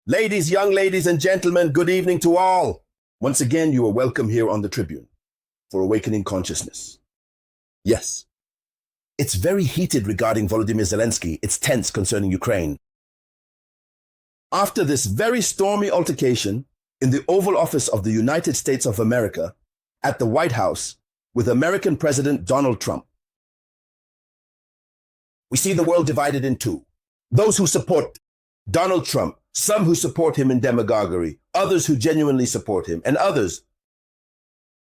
Ladies, young ladies and gentlemen, good evening to all. Once again, you are welcome here on the Tribune for Awakening Consciousness. Yes, it's very heated regarding Volodymyr Zelensky. It's tense concerning Ukraine. After this very stormy altercation in the Oval Office of the United States of America at the White House with American President Donald Trump, we see the world divided in two. Those who support Donald Trump, some who support him in demagoguery, others who genuinely support him, and others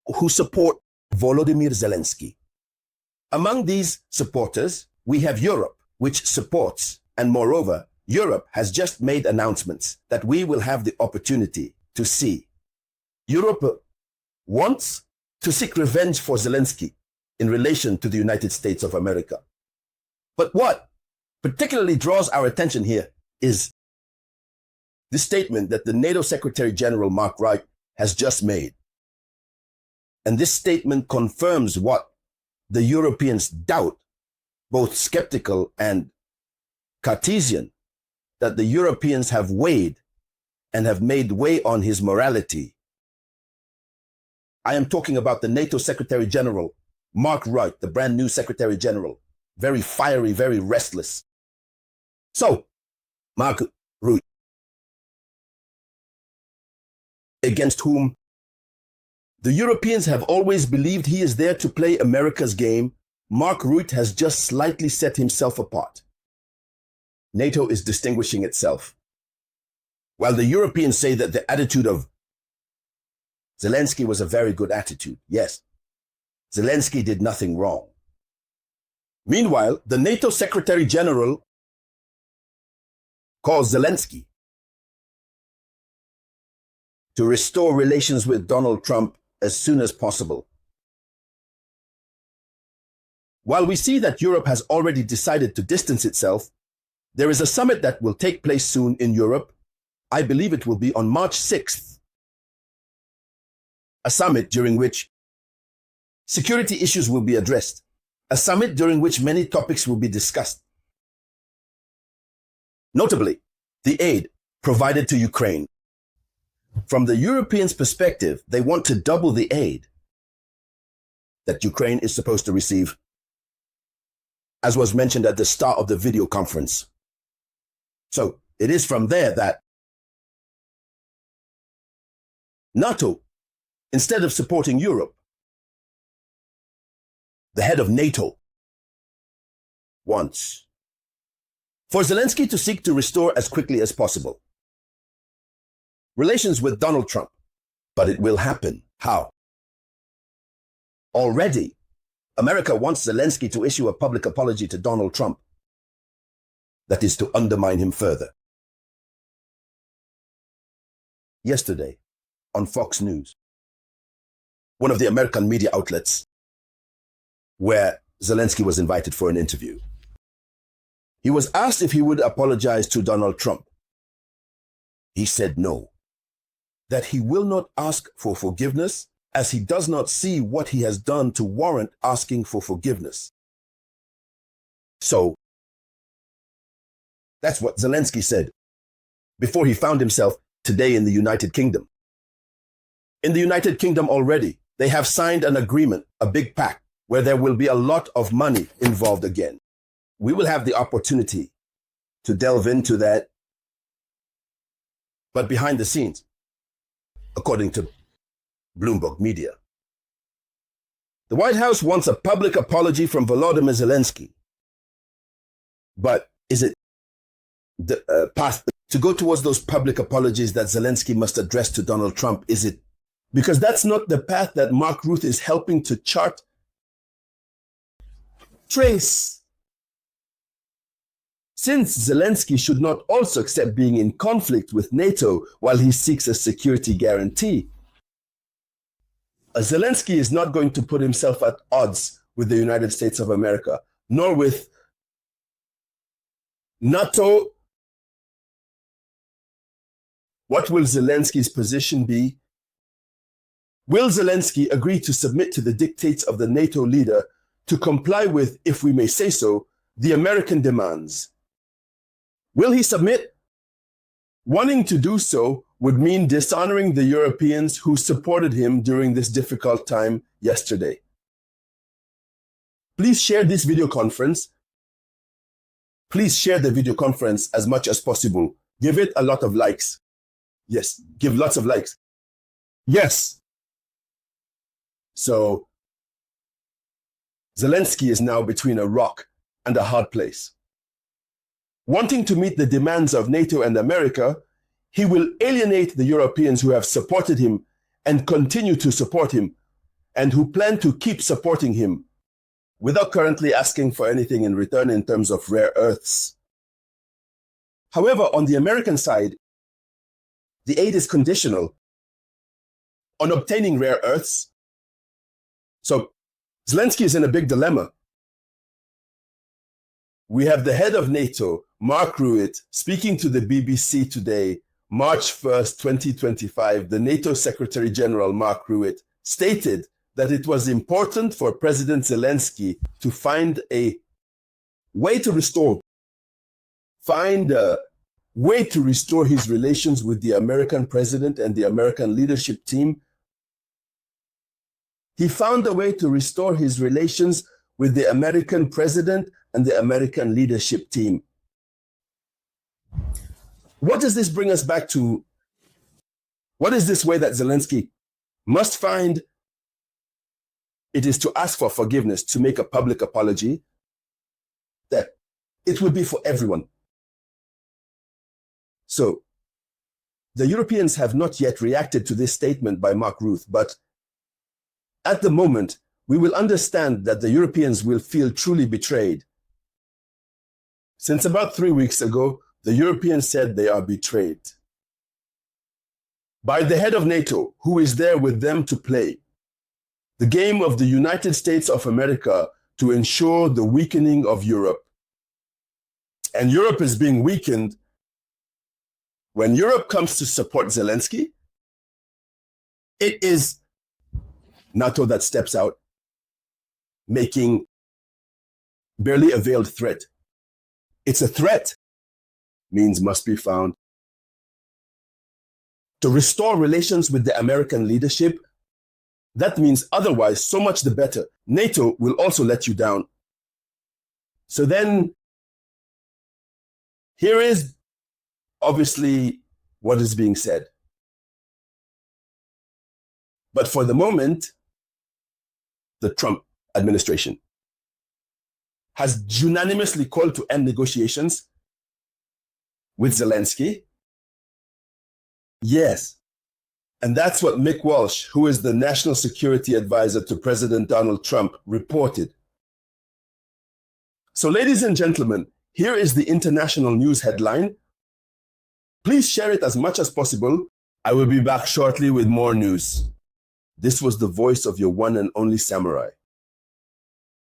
who support Volodymyr Zelensky. Among these supporters, we have Europe, which supports, and moreover, Europe has just made announcements that we will have the opportunity to see. Europe wants to seek revenge for Zelensky in relation to the United States of America. But what particularly draws our attention here is the statement that the NATO Secretary General Mark Rutte has just made. And this statement confirms what the Europeans doubt, both skeptical and Cartesian, that the Europeans have weighed and have made way on his morality. I am talking about the NATO Secretary General, Mark Rutte, the brand new Secretary General, very fiery, very restless. So, Mark Rutte, against whom the Europeans have always believed he is there to play America's game, Mark Rutte has just slightly set himself apart. NATO is distinguishing itself. While the Europeans say that the attitude of Zelensky was a very good attitude, yes, Zelensky did nothing wrong. Meanwhile, the NATO Secretary General calls Zelensky to restore relations with Donald Trump as soon as possible. While we see that Europe has already decided to distance itself, there is a summit that will take place soon in Europe. I believe it will be on March 6th. A summit during which security issues will be addressed. A summit during which many topics will be discussed. Notably, the aid provided to Ukraine. From the Europeans' perspective, they want to double the aid that Ukraine is supposed to receive, as was mentioned at the start of the video conference. So it is from there that NATO, instead of supporting Europe, the head of NATO, wants for Zelensky to seek to restore as quickly as possible relations with Donald Trump. But it will happen. How? Already, America wants Zelensky to issue a public apology to Donald Trump. That is to undermine him further. Yesterday, on Fox News, one of the American media outlets where Zelensky was invited for an interview, he was asked if he would apologize to Donald Trump. He said no, that he will not ask for forgiveness as he does not see what he has done to warrant asking for forgiveness. So, that's what Zelensky said before he found himself today in the United Kingdom. In the United Kingdom already, they have signed an agreement, a big pact, where there will be a lot of money involved again. We will have the opportunity to delve into that. But behind the scenes, according to Bloomberg Media, the White House wants a public apology from Volodymyr Zelensky. But is it the path to go towards those public apologies that Zelensky must address to Donald Trump? Is it? Because that's not the path that Mark Rutte is helping to chart, trace. Since Zelensky should not also accept being in conflict with NATO while he seeks a security guarantee, Zelensky is not going to put himself at odds with the United States of America, nor with NATO. What will Zelensky's position be? Will Zelensky agree to submit to the dictates of the NATO leader to comply with, if we may say so, the American demands? Will he submit? Wanting to do so would mean dishonoring the Europeans who supported him during this difficult time yesterday. Please share this video conference. Please share the video conference as much as possible. Give it a lot of likes. Yes, give lots of likes. Yes. So, Zelensky is now between a rock and a hard place. Wanting to meet the demands of NATO and America, he will alienate the Europeans who have supported him and continue to support him, and who plan to keep supporting him without currently asking for anything in return in terms of rare earths. However, on the American side, the aid is conditional on obtaining rare earths. So Zelensky is in a big dilemma. We have the head of NATO, Mark Rutte, speaking to the BBC today, March 1st, 2025. The NATO Secretary General, Mark Rutte, stated that it was important for President Zelensky to find a way to restore his relations with the American president and the American leadership team. He found a way to restore his relations with the American president and the American leadership team. What does this bring us back to? What is this way that Zelensky must find? It is to ask for forgiveness, to make a public apology, that it would be for everyone. So, the Europeans have not yet reacted to this statement by Mark Rutte, but at the moment, we will understand that the Europeans will feel truly betrayed. Since about 3 weeks ago, the Europeans said they are betrayed by the head of NATO, who is there with them to play the game of the United States of America to ensure the weakening of Europe. And Europe is being weakened when Europe comes to support Zelensky. It is NATO that steps out, making barely a veiled threat. It's a threat, means must be found. To restore relations with the American leadership, that means otherwise, so much the better. NATO will also let you down. So then, here is obviously what is being said. But for the moment, the Trump administration has unanimously called to end negotiations with Zelensky. Yes. And that's what Mick Walsh, who is the National Security Advisor to President Donald Trump, reported. So, ladies and gentlemen, here is the international news headline. Please share it as much as possible. I will be back shortly with more news. This was the voice of your one and only samurai.